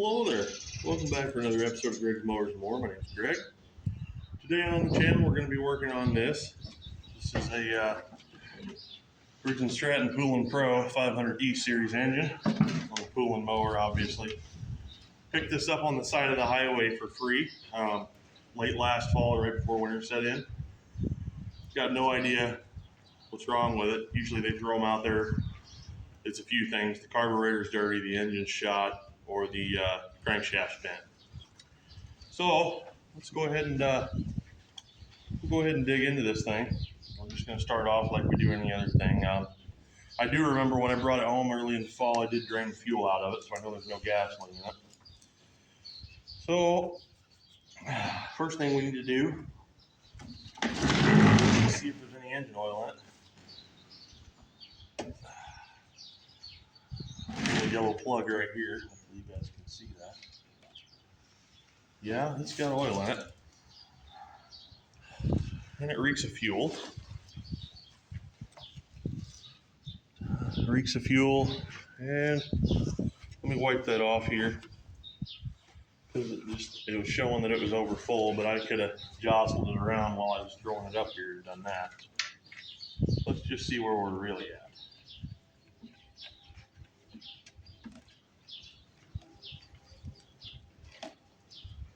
Hello there. Welcome back for another episode of Greg's Mowers and More. My name is Greg. Today on the channel we're going to be working on this. This is a Stratton Poulan Pro 500E series engine on a Poulan mower, obviously. Picked this up on the side of the highway for free late last fall, right before winter set in. Got no idea what's wrong with it. Usually they throw them out there. It's a few things. The carburetor's dirty, the engine's shot, or the crankshaft's bent. So let's go ahead and dig into this thing. I'm just going to start off like we do any other thing. I do remember when I brought it home early in the fall, I did drain the fuel out of it, so I know there's no gasoline in it. So first thing we need to do is see if there's any engine oil in it. A yellow plug right here. Hopefully you guys can see that. Yeah, it's got oil in it. And it reeks of fuel. And let me wipe that off here. Because it was showing that it was over full, but I could have jostled it around while I was throwing it up here and done that. Let's just see where we're really at.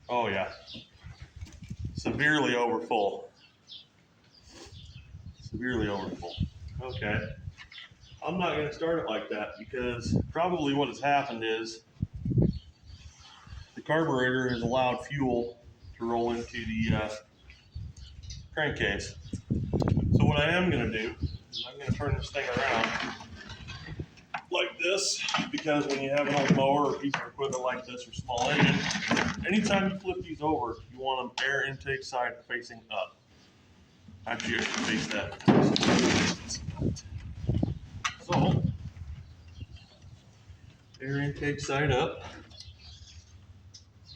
Oh yeah, severely over full. Okay, I'm not going to start it like that because probably what has happened is the carburetor has allowed fuel to roll into the crankcase. So what I am going to do is I'm going to turn this thing around like this, because when you have an old mower or piece of equipment like this or small engine, anytime you flip these over, you want them air intake side facing up. Actually, I should face that. So, air intake side up.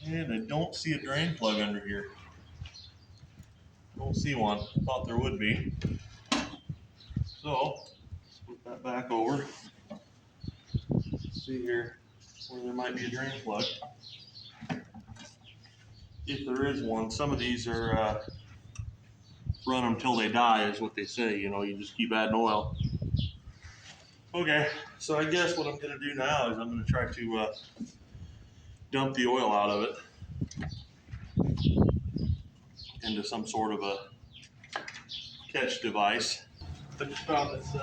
And I don't see a drain plug under here. Don't see one. Thought there would be. So, let's put that back over. See here where there might be a drain plug. If there is one, some of these are run them till they die is what they say. You know, you just keep adding oil. Okay, so I guess what I'm going to do now is I'm going to try to dump the oil out of it into some sort of a catch device. I just found this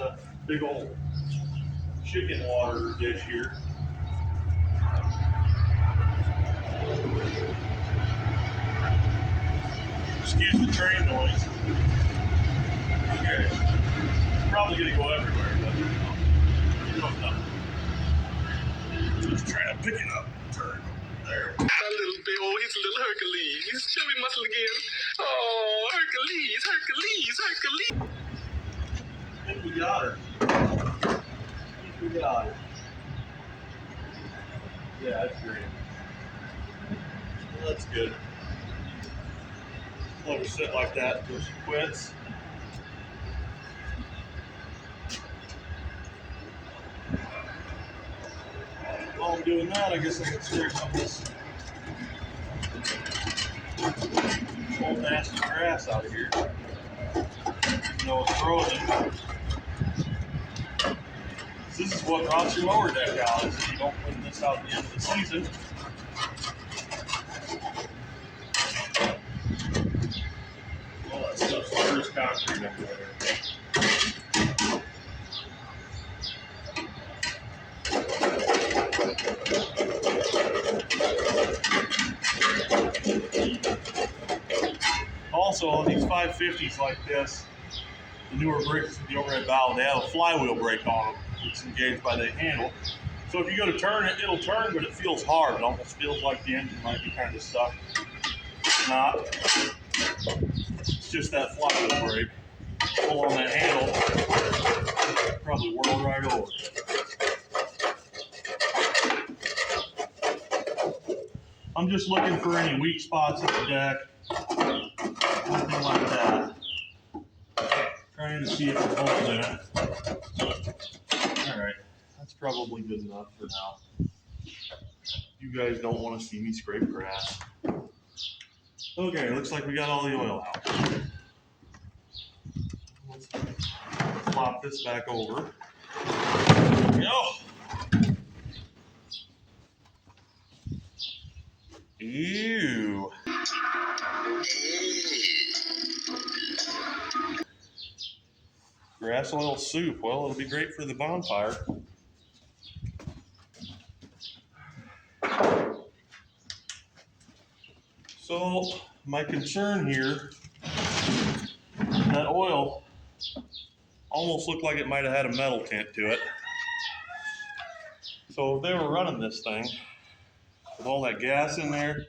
big old chicken water dish here. Excuse the train noise. Okay, it's probably going to go everywhere, but you know it's not. Just trying to pick it up. Turn. There. A little bit. Oh, he's a little Hercules. Show me muscle again. Oh, Hercules. I think we got her. Yeah, that's great. Well, that's good. Let her sit like that until she quits. While I'm doing that, I guess I can clear some of this old nasty grass out of here. You know, it's frozen. This is what rots your mower deck out, is if you don't clean this out at the end of the season. All that stuff's first concrete up there. Also, on these 550s like this, the newer brakes with the overhead valve, they have a flywheel brake on them, which is engaged by the handle. So if you go to turn it, it'll turn, but it feels hard. It almost feels like the engine might be kind of stuck. It's not. It's just that flywheel brake. Pull on that handle, probably whirl right over. I'm just looking for any weak spots in the deck, anything like that. Trying to see if there's holes in it. Alright, that's probably good enough for now. You guys don't want to see me scrape grass. Okay, looks like we got all the oil out. Let's flop this back over. There we go. Ew. Grass oil soup. Well, it'll be great for the bonfire. So, my concern here, that oil almost looked like it might have had a metal tint to it. So if they were running this thing with all that gas in there,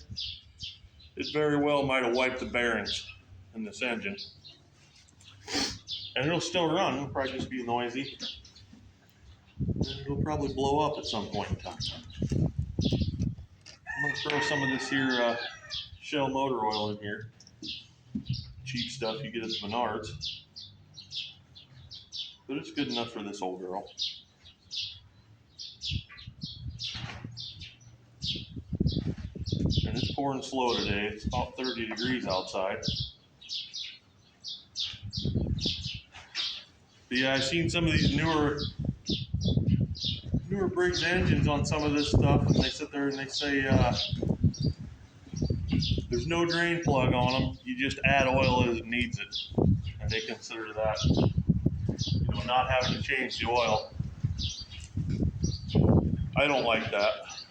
it very well might have wiped the bearings in this engine. And it'll still run, it'll probably just be noisy. And it'll probably blow up at some point in time. I'm gonna throw some of this here Shell motor oil in here. Cheap stuff you get at the Menards. But it's good enough for this old girl. And it's pouring slow today. It's about 30 degrees outside. But yeah, I've seen some of these newer Briggs engines on some of this stuff, and they sit there and they say there's no drain plug on them. You just add oil as it needs it, and they consider that, you know, not having to change the oil. I don't like that.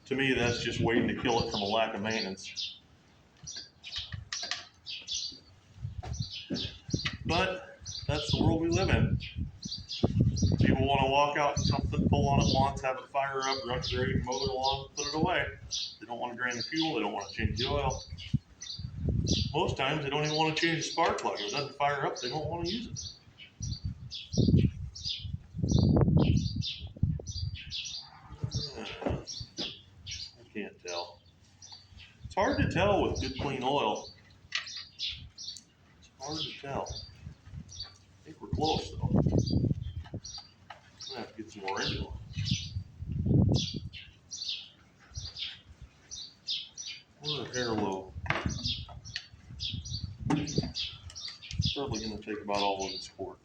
To me, that's just waiting to kill it from a lack of maintenance. But that's the world we live in. People want to walk out and something, pull on it once, have it fire up, run grade, mow their lawn, put it away. They don't want to drain the fuel, they don't want to change the oil. Most times they don't even want to change the spark plug. If it doesn't fire up, they don't want to use it. I can't tell. It's hard to tell with good clean oil. It's hard to tell. I think we're close though. I'm gonna have to get some more into it. We're a hair low. Probably gonna take about all of this quart.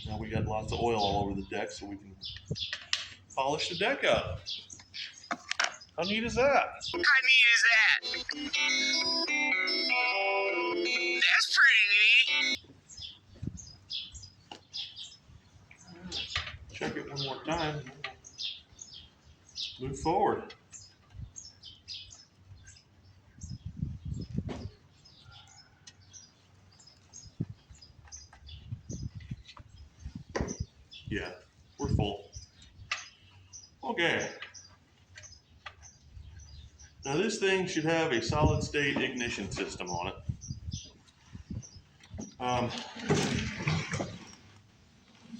Now we got lots of oil all over the deck, so we can polish the deck up. How neat is that? How neat is that? That's pretty neat. Check it one more time. Move forward. Yeah, we're full. Okay. Now this thing should have a solid state ignition system on it.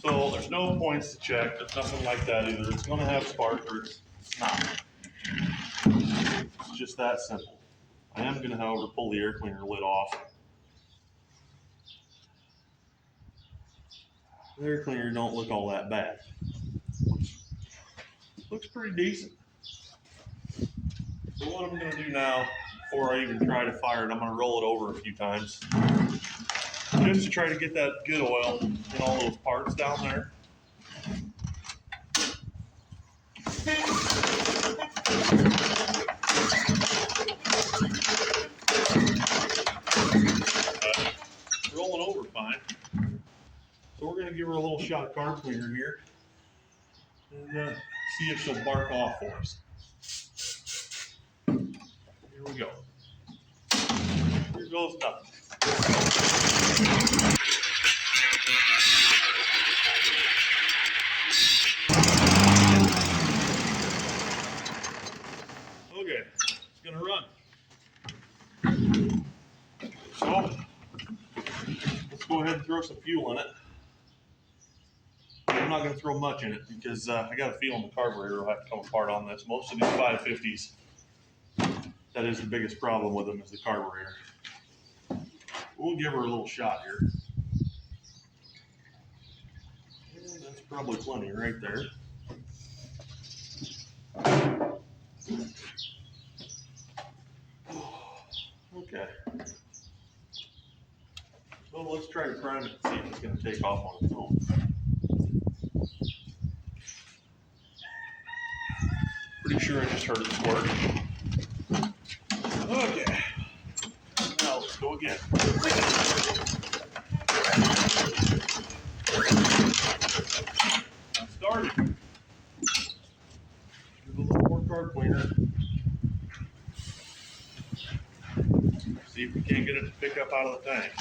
So there's no points to check. There's nothing like that either. It's going to have spark or it's not. It's just that simple. I am going to, however, pull the air cleaner lid off. The air cleaner don't look all that bad. Looks pretty decent. So what I'm going to do now, before I even try to fire it, I'm going to roll it over a few times. Just to try to get that good oil in all those parts down there. Rolling over fine. So we're going to give her a little shot of carb cleaner here and see if she'll bark off for us. Here we go. Here goes nothing. Okay, it's gonna run. So let's go ahead and throw some fuel in it. I'm not going to throw much in it because I got a feeling the carburetor will have to come apart on this. Most of these 550s, that is the biggest problem with them, is the carburetor. We'll give her a little shot here. And that's probably plenty right there. Okay. Well, let's try to prime it and see if it's going to take off on its own. Pretty sure I just heard it squirt. Okay. Now let's go again. I started. Give a little more carb cleaner. See if we can't get it to pick up out of the tank.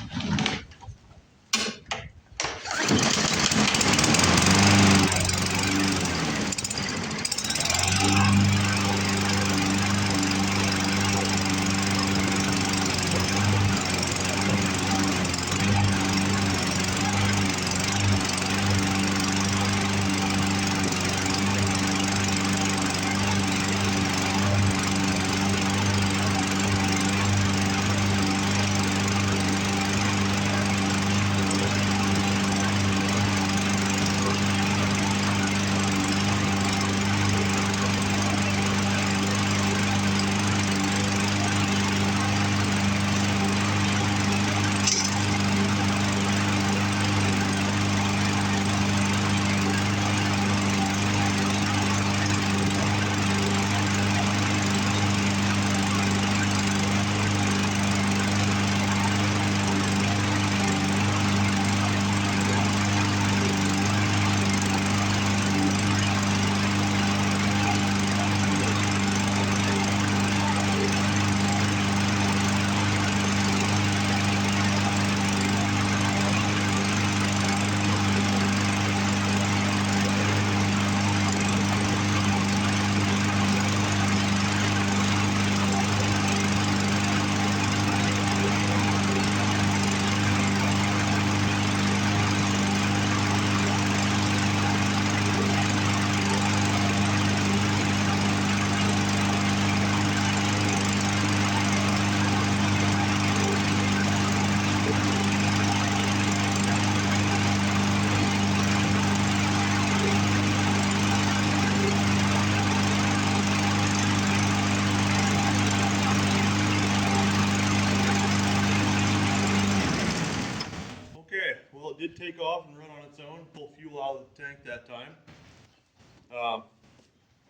Well, it did take off and run on its own, pull fuel out of the tank that time.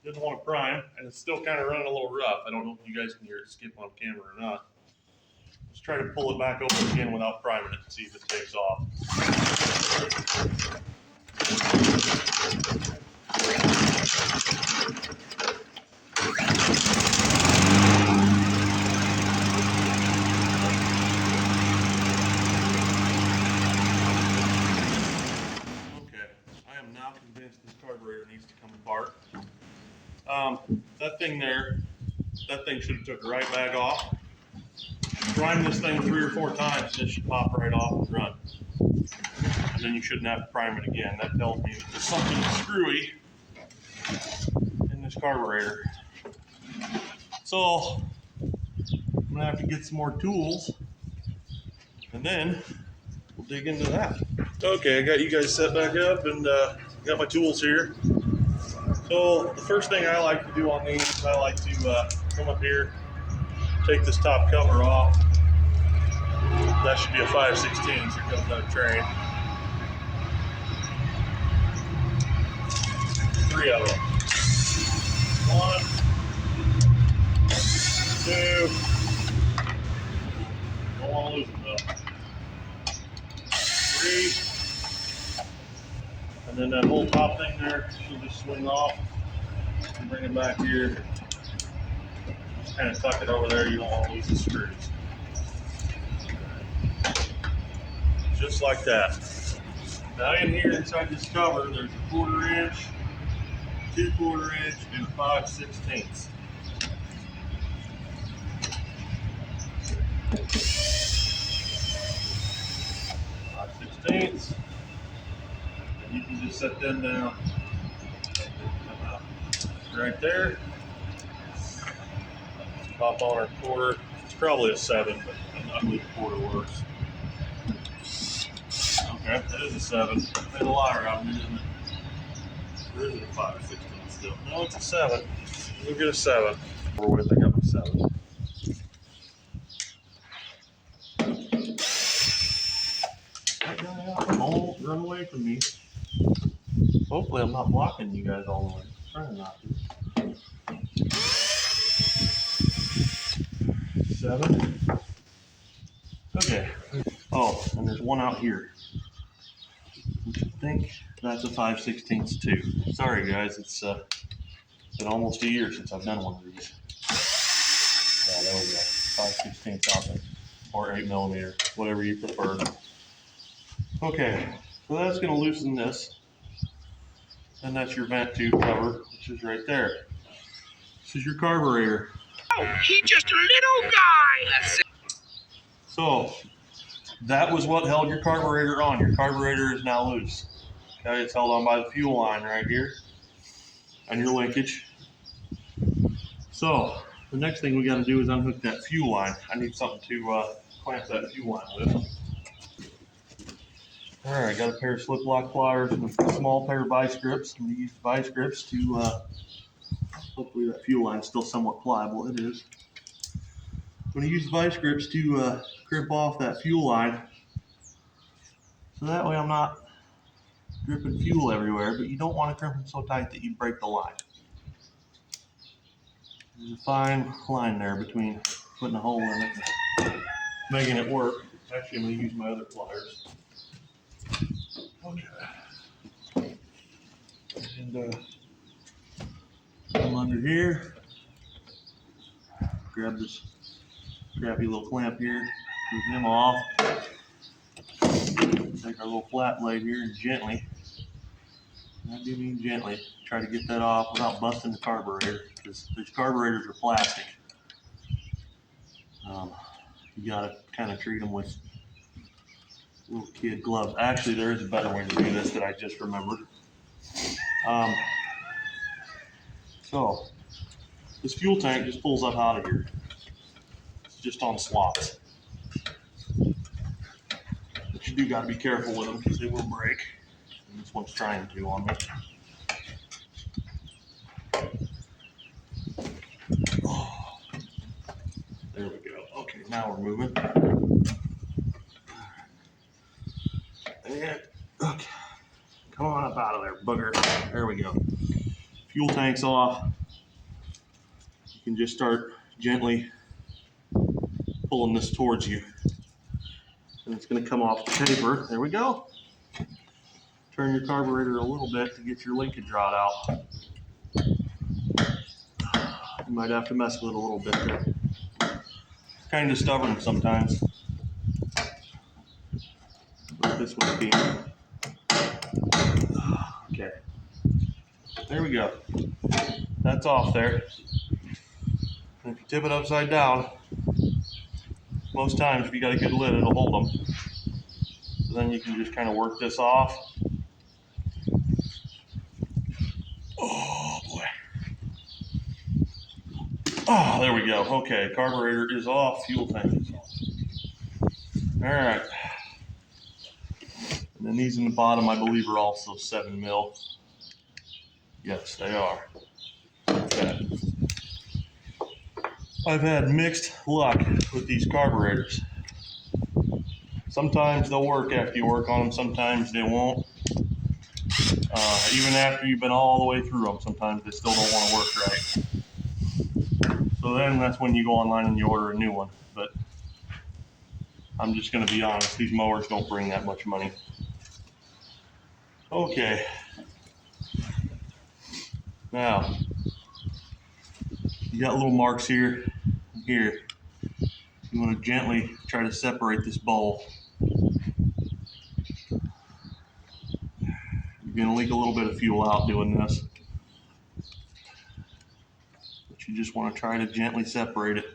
Didn't want to prime, and it's still kind of running a little rough. I don't know if you guys can hear it skip on camera or not. Let's try to pull it back open again without priming it and see if it takes off. This carburetor needs to come apart. That thing should have took the right bag off. Prime this thing 3 or 4 times and it should pop right off and run. And then you shouldn't have to prime it again. That tells me that there's something screwy in this carburetor. So I'm gonna have to get some more tools and then we'll dig into that. Okay, I got you guys set back up and got my tools here. So the first thing I like to do on these, I like to come up here, take this top cover off. That should be a 5/16. Here comes another train. 3 of them. 1, 2. Don't want to lose them though. 3. And then that whole top thing there should just swing off and bring it back here. Just kind of tuck it over there. You don't want to lose the screws. Just like that. Now in here inside this cover, there's a 1/4 inch, 2 1/4 inch, and a 5/16. You can just set them down right there. Pop on our quarter. It's probably a 7, but I believe the quarter works. Okay, that is a 7. Made a liar out of me, didn't it? Or is it a 5/16 still? No, it's a 7. We'll get a 7. Over with, I got my 7. That guy out, don't run away from me. Hopefully I'm not blocking you guys all the way. I'm trying not to. 7. Okay. Oh, and there's one out here. I think that's a 5/16 too. Sorry guys, it's been almost a year since I've done one of these. Yeah, there we go. 5/16 out there. Or 8mm, whatever you prefer. Okay, so that's gonna loosen this. And that's your vent tube cover, which is right there. This is your carburetor. Oh, he just a little guy. That's it. So that was what held your carburetor on. Your carburetor is now loose. Okay, it's held on by the fuel line right here and your linkage. So the next thing we got to do is unhook that fuel line. I need something to clamp that fuel line with. All right, got a pair of slip lock pliers and a small pair of vice grips. I'm going to use the vice grips to hopefully that fuel line is still somewhat pliable. It is. I'm going to use the vice grips to crimp off that fuel line, so that way I'm not dripping fuel everywhere, but you don't want to crimp them so tight that you break the line. There's a fine line there between putting a hole in it and making it work. Actually, I'm going to use my other pliers. Okay. And come under here, grab this crappy little clamp here, move him off. Take our little flat blade here and gently, I do mean gently, try to get that off without busting the carburetor, because these carburetors are plastic. You gotta kind of treat them with little kid gloves. Actually, there is a better way to do this that I just remembered. So this fuel tank just pulls up out of here. It's just on slots. But you do gotta be careful with them because they will break. And this one's trying to on me. Oh, there we go. Okay, now we're moving. And okay, come on up out of there, booger. There we go. Fuel tank's off. You can just start gently pulling this towards you. And it's going to come off the paper. There we go. Turn your carburetor a little bit to get your linkage rod out. You might have to mess with it a little bit there. It's kind of stubborn sometimes. Like this one's being. Okay. There we go. That's off there. And if you tip it upside down, most times if you got a good lid, it'll hold them. So then you can just kind of work this off. Oh boy. Oh, there we go. Okay, carburetor is off, fuel tank is off. All right. And then these in the bottom, I believe, are also 7mm. Yes, they are. Okay. I've had mixed luck with these carburetors. Sometimes they'll work after you work on them, sometimes they won't. Even after you've been all the way through them, sometimes they still don't want to work right. So then that's when you go online and you order a new one. But I'm just going to be honest, these mowers don't bring that much money. Okay. Now, you got little marks here and here. You want to gently try to separate this bowl. You're going to leak a little bit of fuel out doing this. But you just want to try to gently separate it.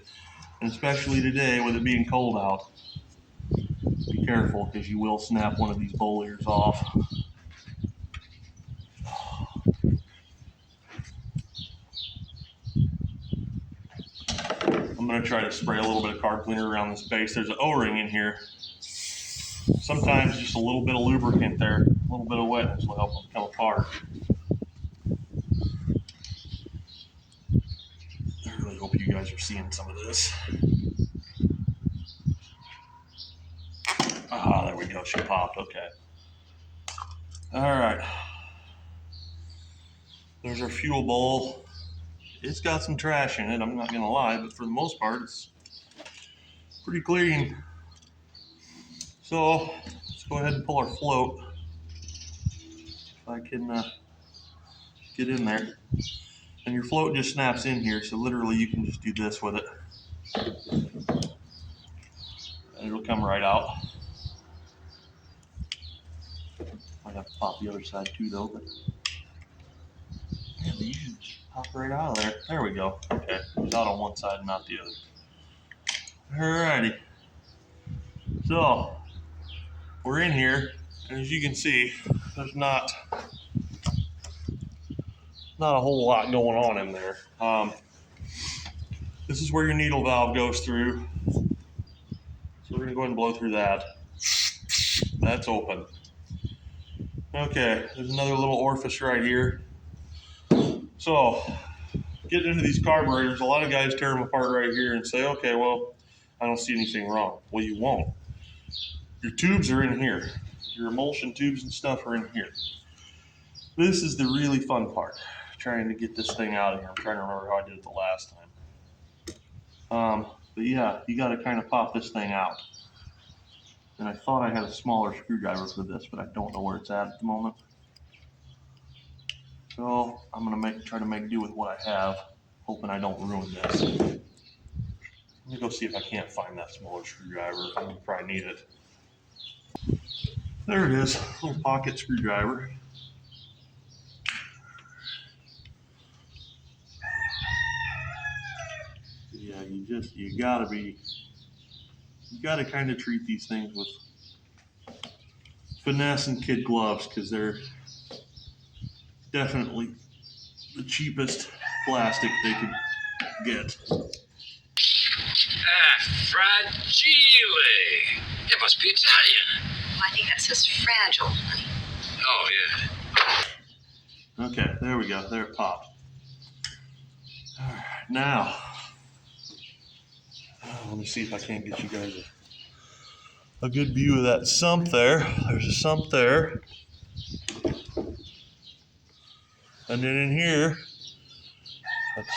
And especially today with it being cold out, be careful because you will snap one of these bowl ears off. I'm gonna try to spray a little bit of carb cleaner around this base. There's an O-ring in here. Sometimes just a little bit of lubricant there, a little bit of wetness will help them come apart. I really hope you guys are seeing some of this. Ah, there we go, she popped, okay. All right. There's our fuel bowl. It's got some trash in it, I'm not gonna lie, but for the most part, it's pretty clean. So, let's go ahead and pull our float. If I can get in there. And your float just snaps in here, so literally you can just do this with it. And it'll come right out. Might have to pop the other side too though, but yeah, these just pop right out of there. There we go. Okay, it's out on one side and not the other. Alrighty. So, we're in here, and as you can see, there's not a whole lot going on in there. This is where your needle valve goes through. So we're gonna go ahead and blow through that. That's open. Okay, there's another little orifice right here. So, getting into these carburetors, a lot of guys tear them apart right here and say, okay, well, I don't see anything wrong. Well, you won't. Your tubes are in here. Your emulsion tubes and stuff are in here. This is the really fun part, trying to get this thing out of here. I'm trying to remember how I did it the last time. But yeah, you got to kind of pop this thing out. And I thought I had a smaller screwdriver for this, but I don't know where it's at the moment. So I'm gonna try to make do with what I have, hoping I don't ruin this. Let me go see if I can't find that smaller screwdriver. I'm gonna probably need it. There it is, little pocket screwdriver. Yeah, you gotta kind of treat these things with finesse and kid gloves, because they're definitely the cheapest plastic they could get. Fragile. It must be Italian. Well, I think that says fragile, honey. Oh, yeah. Okay, there we go. There it popped. All right, now, let me see if I can't get you guys a good view of that sump there. There's a sump there. And then in here, that's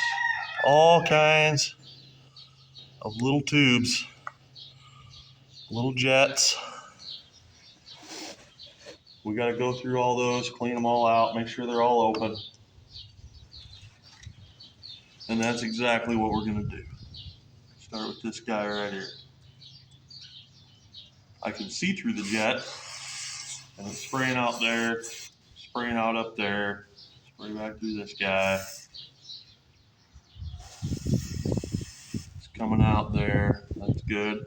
all kinds of little tubes, little jets. We got to go through all those, clean them all out, make sure they're all open. And that's exactly what we're going to do. Start with this guy right here. I can see through the jet, and it's spraying out there, spraying out up there, spray back through this guy. It's coming out there, that's good.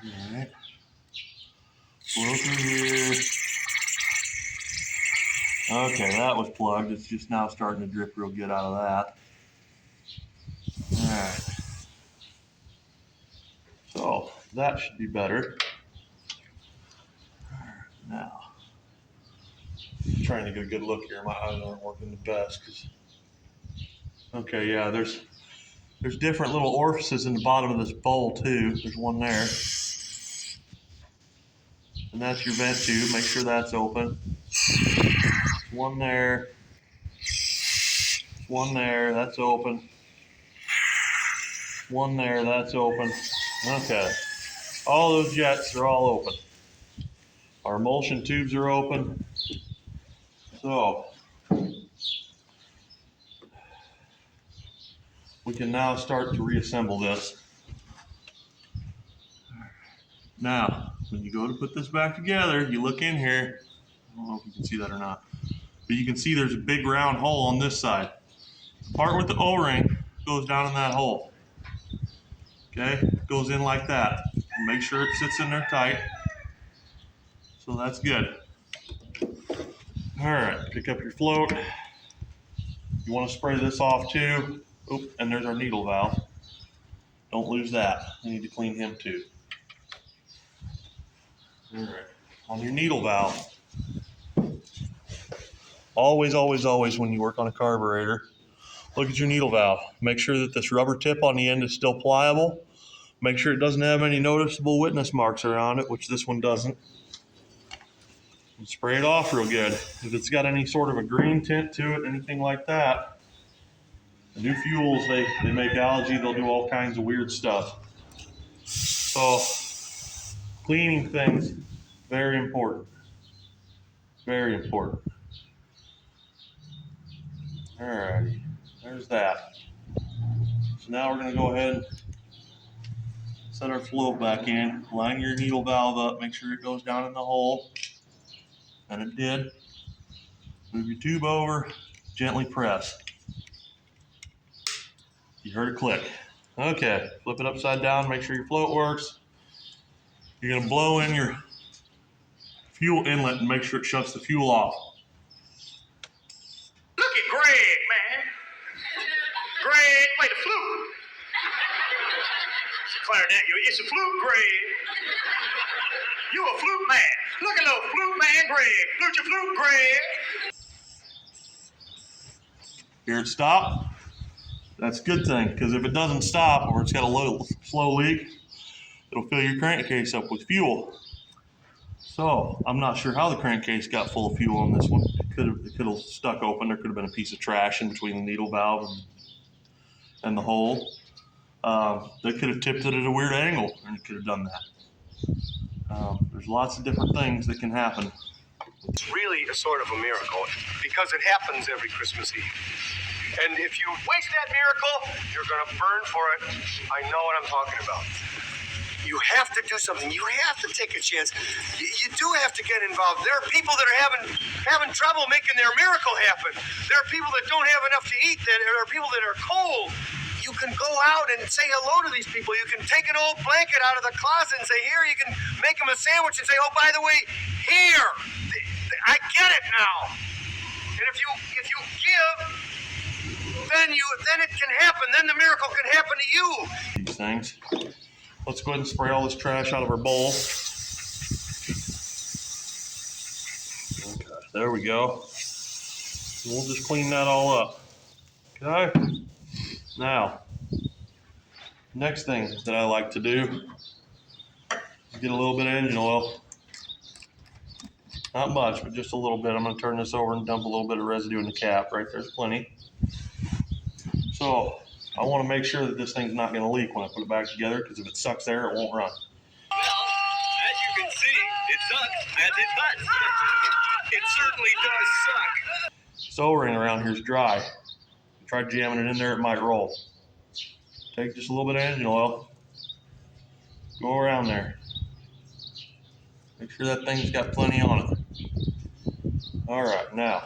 All right. Blow through here. Okay, that was plugged. It's just now starting to drip real good out of that. All right. So that should be better. Now, I'm trying to get a good look here. My eyes aren't working the best. Okay, yeah, there's different little orifices in the bottom of this bowl too. There's one there. And that's your vent tube. Make sure that's open. One there. One there, that's open. One there, that's open. Okay. All those jets are all open. Our emulsion tubes are open. So we can now start to reassemble this. Now, when you go to put this back together, you look in here. I don't know if you can see that or not, but you can see there's a big round hole on this side. The part with the O-ring goes down in that hole. Okay, goes in like that. Make sure it sits in there tight. So that's good. All right, pick up your float. You want to spray this off too. Oop, and there's our needle valve. Don't lose that. We need to clean him too. All right. On your needle valve, always, always, always when you work on a carburetor, look at your needle valve. Make sure that this rubber tip on the end is still pliable. Make sure it doesn't have any noticeable witness marks around it, which this one doesn't. And spray it off real good. If it's got any sort of a green tint to it, anything like that, the new fuels, they make algae, they'll do all kinds of weird stuff. So, cleaning things, very important. Very important. Alrighty, there's that. So now we're gonna go ahead and set our float back in. Line your needle valve up, make sure it goes down in the hole. And it did. Move your tube over, gently press. You heard a click. Okay, flip it upside down, make sure your float works. You're gonna blow in your fuel inlet and make sure it shuts the fuel off. Look at Greg, man. Greg, play the flute. It's a clarinet. It's a flute, Greg. You a flute man. Look at little flute man, Greg. Flute your flute, Greg. Hear it stop? That's a good thing, because if it doesn't stop or it's got a little slow leak, it'll fill your crankcase up with fuel. So I'm not sure how the crankcase got full of fuel on this one. It could have stuck open. There could have been a piece of trash in between the needle valve and the hole. They could have tipped it at a weird angle, and it could have done that. There's lots of different things that can happen. It's really a sort of a miracle because it happens every Christmas Eve. And if you waste that miracle, you're going to burn for it. I know what I'm talking about. You have to do something. You have to take a chance. You do have to get involved. There are people that are having trouble making their miracle happen. There are people that don't have enough to eat. There are people that are cold. You can go out and say hello to these people. You can take an old blanket out of the closet and say, here, you can make them a sandwich and say, oh, by the way, here, I get it now. And if you give, then it can happen. Then the miracle can happen to you. These things. Let's go ahead and spray all this trash out of our bowl. Okay, there we go. We'll just clean that all up. Okay. Now, next thing that I like to do is get a little bit of engine oil. Not much, but just a little bit. I'm going to turn this over and dump a little bit of residue in the cap. Right there's plenty. So I want to make sure that this thing's not going to leak when I put it back together, because if it sucks air, it won't run. Well, as you can see, it sucks as it does. It certainly does suck. So O-ring around here is dry. Try jamming it in there, it might roll. Take just a little bit of engine oil. Go around there. Make sure that thing's got plenty on it. All right, now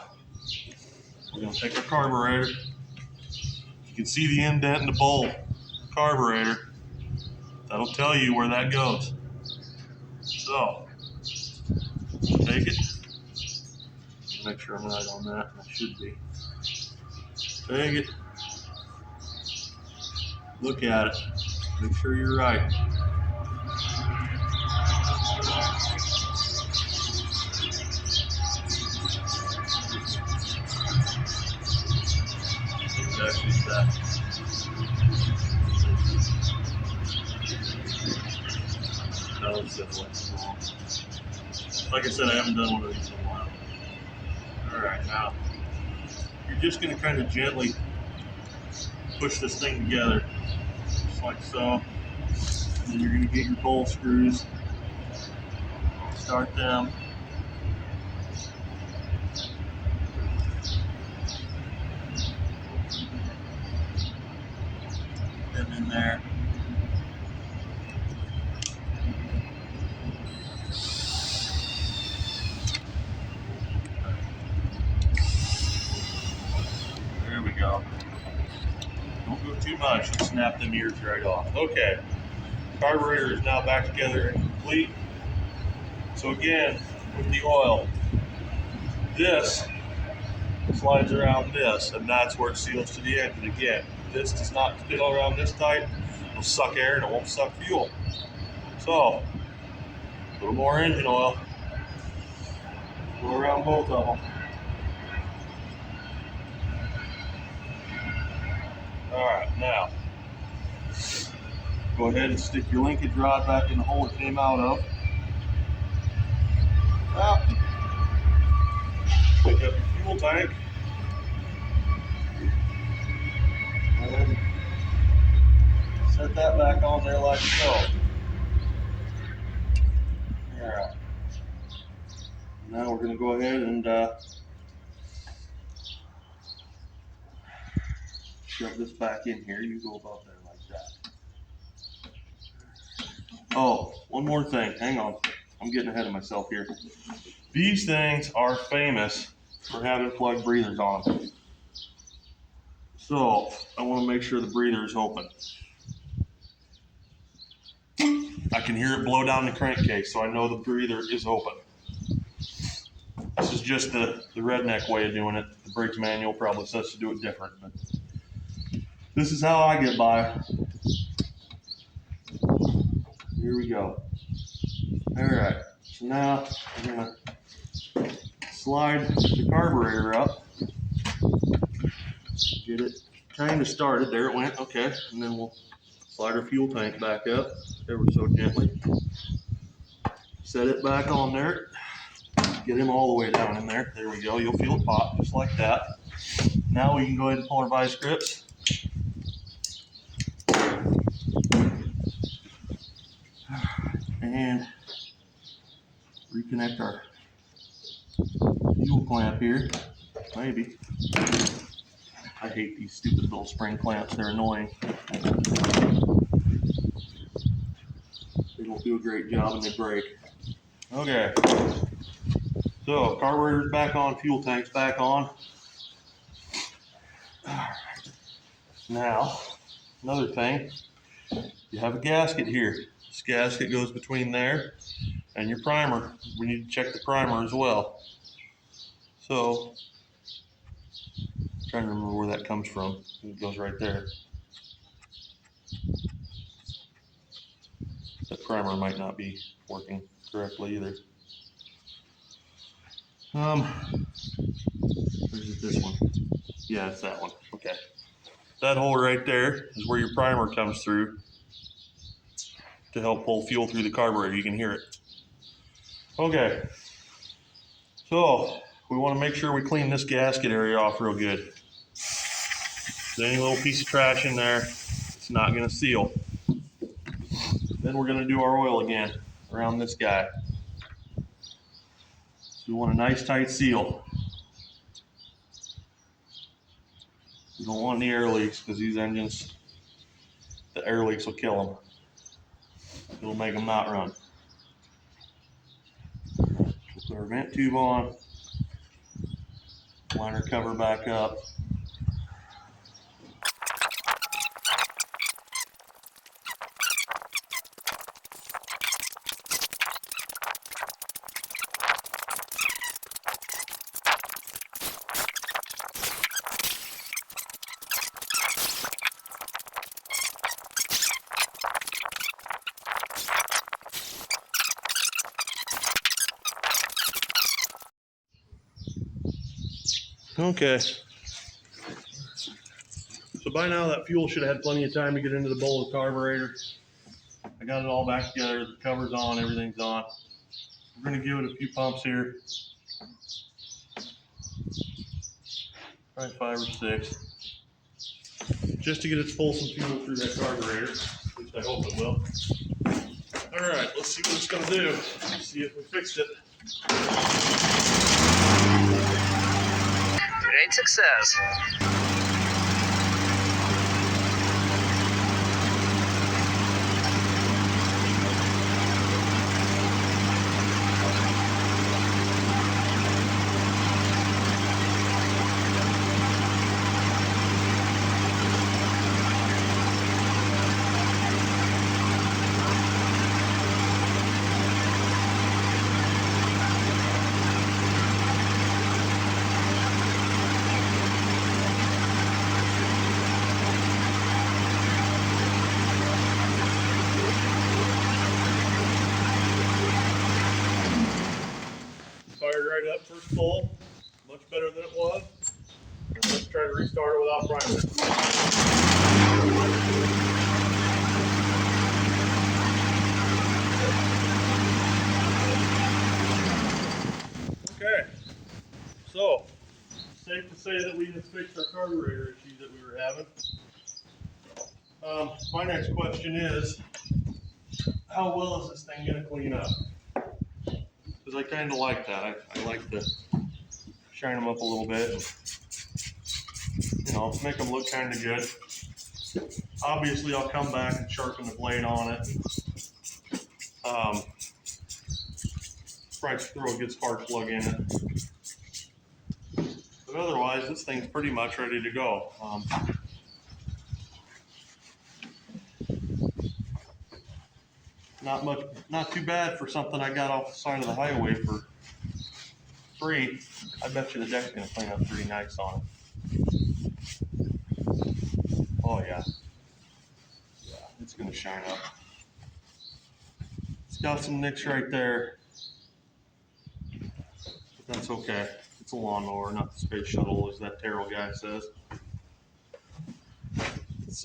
we're going to take our carburetor. You can see the indent in the bowl. Carburetor. That'll tell you where that goes. So, take it. Make sure I'm right on that. I should be. Take it. Look at it. Make sure you're right. Exactly that. That was definitely wrong. Like I said, I haven't done one of these in a while. Alright, now you're just going to kind of gently push this thing together, just like so. And then you're going to get your bowl screws, start them. Put them in there. There we go. Don't go too much and snap them ears right off. Okay, carburetor is now back together and complete. So again, with the oil, this slides around this, and that's where it seals to the engine again. If this does not fit around this tight, it'll suck air and it won't suck fuel. So, a little more engine oil. Go around both of them. Alright, now, go ahead and stick your linkage rod back in the hole it came out of. Now, pick up your fuel tank. And set that back on there like so. Alright. Now we're going to go ahead and shove this back in here. You go about there like that. Oh, one more thing. Hang on. I'm getting ahead of myself here. These things are famous for having plug breathers on them. So I want to make sure the breather is open. I can hear it blow down the crankcase, so I know the breather is open. This is just the redneck way of doing it. The brakes manual probably says to do it different, but this is how I get by. Here we go. All right, so now we're gonna slide the carburetor up, get it kind of started. There it went, okay. And then we'll slide our fuel tank back up ever so gently. Set it back on there. Get him all the way down in there. There we go. You'll feel it pop just like that. Now we can go ahead and pull our vice grips. And reconnect our fuel clamp here. Maybe. I hate these stupid little spring clamps. They're annoying. They don't do a great job and they break. Okay. So, carburetor's back on, fuel tank's back on. Now, another thing, you have a gasket here. This gasket goes between there and your primer. We need to check the primer as well. So, I'm trying to remember where that comes from. It goes right there. That primer might not be working correctly either. Or is it this one? Yeah, it's that one. Okay. That hole right there is where your primer comes through to help pull fuel through the carburetor. You can hear it. Okay. So we want to make sure we clean this gasket area off real good. If there's any little piece of trash in there, it's not going to seal. Then we're going to do our oil again around this guy. So we want a nice tight seal. You don't want any air leaks because these engines, the air leaks will kill them. It'll make them not run. We'll put our vent tube on, line our cover back up. Okay. So by now that fuel should have had plenty of time to get into the bowl of the carburetor. I got it all back together. The cover's on, everything's on. We're going to give it a few pumps here. Probably 5 or 6. Just to get it to pull some fuel through that carburetor. At least I hope it will. Alright, let's see what it's going to do. Let's see if we fixed it. Great success. first pull, much better than it was. And let's try to restart it without primer. Okay, so safe to say that we have fixed our carburetor issues that we were having. My next question is, how well is this thing going to clean up? Because I kind of like that. I like to shine them up a little bit. You know, make them look kind of good. Obviously, I'll come back and sharpen the blade on it. Probably throw a good spark plug in it. But otherwise, this thing's pretty much ready to go. Not too bad for something I got off the side of the highway for free. I bet you the deck's gonna clean up pretty nice on it. Oh yeah. Yeah, it's gonna shine up. It's got some nicks right there. But that's okay. It's a lawnmower, not the space shuttle, as that Terrell guy says. It's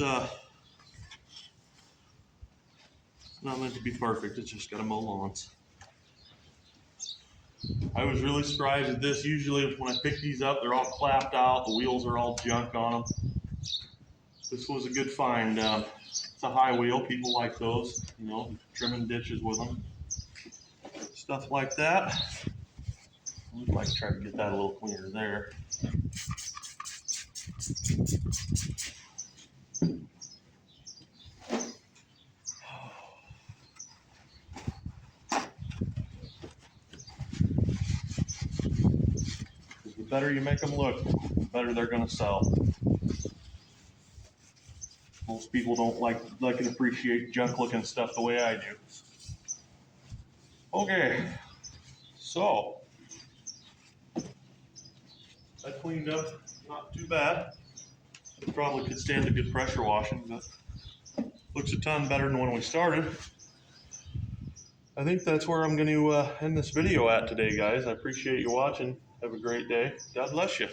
not meant to be perfect, it's just gotta mow lawns. I was really surprised at this. Usually when I pick these up, they're all clapped out, the wheels are all junk on them. This was a good find. It's a high wheel, people like those, you know, trimming ditches with them. Stuff like that. I'd like to try to get that a little cleaner there. The better you make them look, the better they're going to sell. Most people don't like and appreciate junk looking stuff the way I do. Okay, so that cleaned up, not too bad. It probably could stand a good pressure washing, but looks a ton better than when we started. I think that's where I'm going to end this video at today, guys. I appreciate you watching. Have a great day. God bless you.